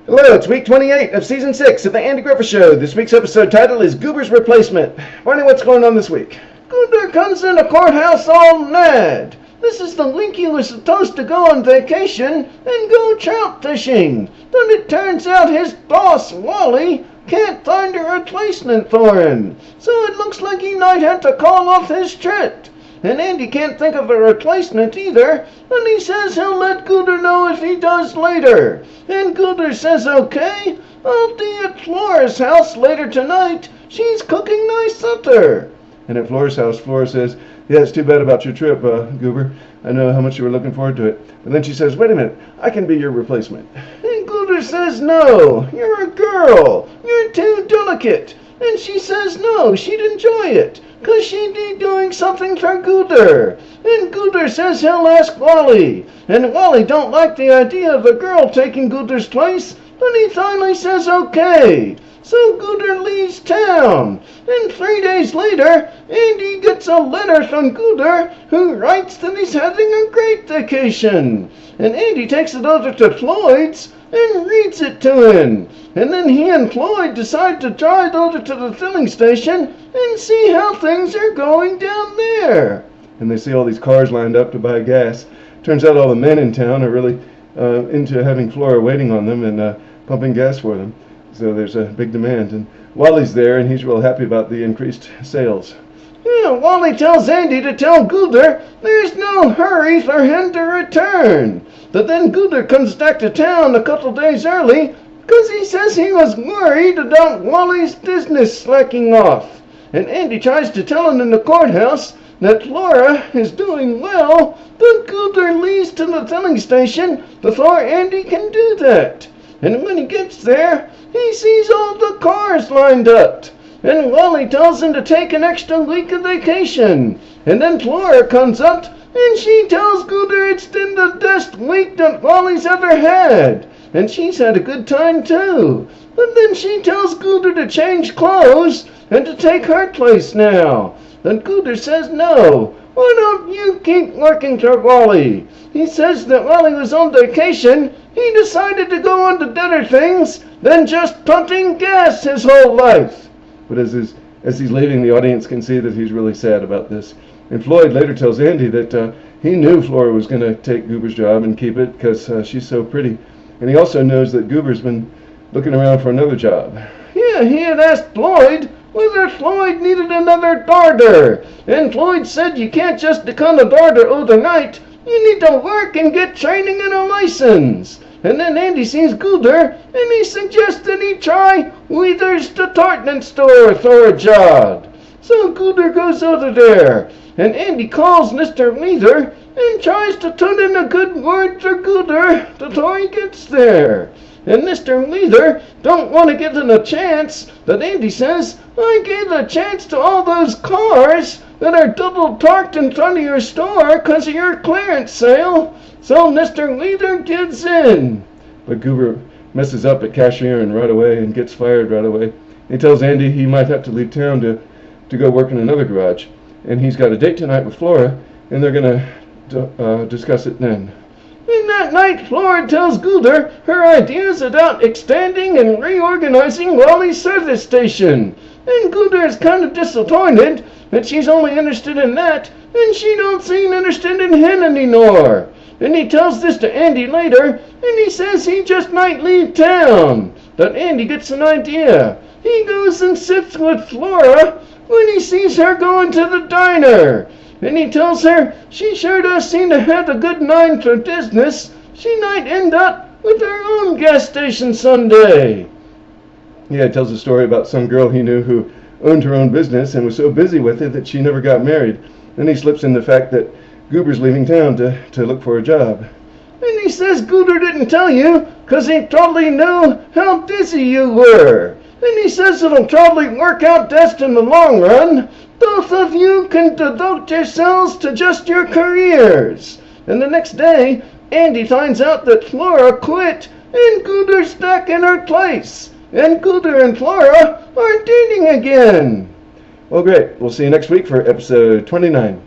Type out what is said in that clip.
Hello, it's week 28 of season 6 of the Andy Griffith Show. This week's episode title is Goober's Replacement. Barney, what's going on this week? Goober comes in the courthouse all mad. This is the week he was supposed to go on vacation and go trout fishing. But it turns out his boss, Wally, can't find a replacement for him. So it looks like he might have to call off his trip. And Andy can't think of a replacement either, and he says he'll let Goober know if he does later. And Goober says, okay, I'll be at Flora's house later tonight. She's cooking nice supper. And at Flora's house, Flora says, yeah, it's too bad about your trip, Goober. I know how much you were looking forward to it. But then she says, wait a minute, I can be your replacement. And Goober says, no, you're a girl. You're too delicate. And she says no, she'd enjoy it, 'cause she'd be doing something for Goober. And Goober says he'll ask Wally. And Wally don't like the idea of a girl taking Goober's place, but he finally says okay. So Goober leaves town. And 3 days later, Andy gets a letter from Goober, who writes that he's having a great vacation. And Andy takes it over to Floyd's and reads it to him. And then he and Floyd decide to drive over to the filling station and see how things are going down there. And they see all these cars lined up to buy gas. Turns out all the men in town are really into having Flora waiting on them and pumping gas for them. So there's a big demand. And Wally's there, and he's real happy about the increased sales. Yeah, Wally tells Andy to tell Goober there's no hurry for him to return. But then Goober comes back to town a couple days early because he says he was worried about Wally's business slacking off. And Andy tries to tell him in the courthouse that Flora is doing well, but Goober leaves to the filling station before Andy can do that. And when he gets there, he sees all the cars lined up. And Wally tells him to take an extra week of vacation. And then Flora comes up and she tells Goober it's been the best week that Wally's ever had. And she's had a good time too. But then she tells Goober to change clothes and to take her place now. And Goober says no. Why don't you keep working for Wally? He says that while he was on vacation, he decided to go on to better things than just pumping gas his whole life. But as he's leaving, the audience can see that he's really sad about this. And Floyd later tells Andy that he knew Flora was going to take Goober's job and keep it because she's so pretty. And he also knows that Goober's been looking around for another job. Yeah, he had asked Floyd whether Floyd needed another daughter. And Floyd said you can't just become a daughter overnight. You need to work and get training and a license. And then Andy sees Goober, and he suggests that he try Weather's department store for a job. So Goober goes over there, and Andy calls Mr. Weather and tries to put in a good word for Goober before he gets there. And Mr. Weather don't want to give him a chance, but Andy says, I gave a chance to all those cars that are double parked in front of your store because of your clearance sale. So Mr. Weather gives in. But Goober messes up at cashiering right away and gets fired right away. He tells Andy he might have to leave town to go work in another garage. And he's got a date tonight with Flora, and they're going to discuss it then. And that night, Flora tells Goober her ideas about expanding and reorganizing Wally's service station. And Goober is kind of disappointed that she's only interested in that, and she don't seem interested in him anymore. And he tells this to Andy later, and he says he just might leave town. But Andy gets an idea. He goes and sits with Flora when he sees her going to the diner. And he tells her she sure does seem to have a good mind for business. She might end up with her own gas station someday. Yeah, he tells a story about some girl he knew who owned her own business and was so busy with it that she never got married. Then he slips in the fact that Goober's leaving town to look for a job. And he says Goober didn't tell you because he totally knew how busy you were. And he says it'll probably work out best in the long run. Both of you can devote yourselves to just your careers. And the next day, Andy finds out that Flora quit and Goober's back in her place. And Goober and Flora are dating again. Well, great. We'll see you next week for episode 29.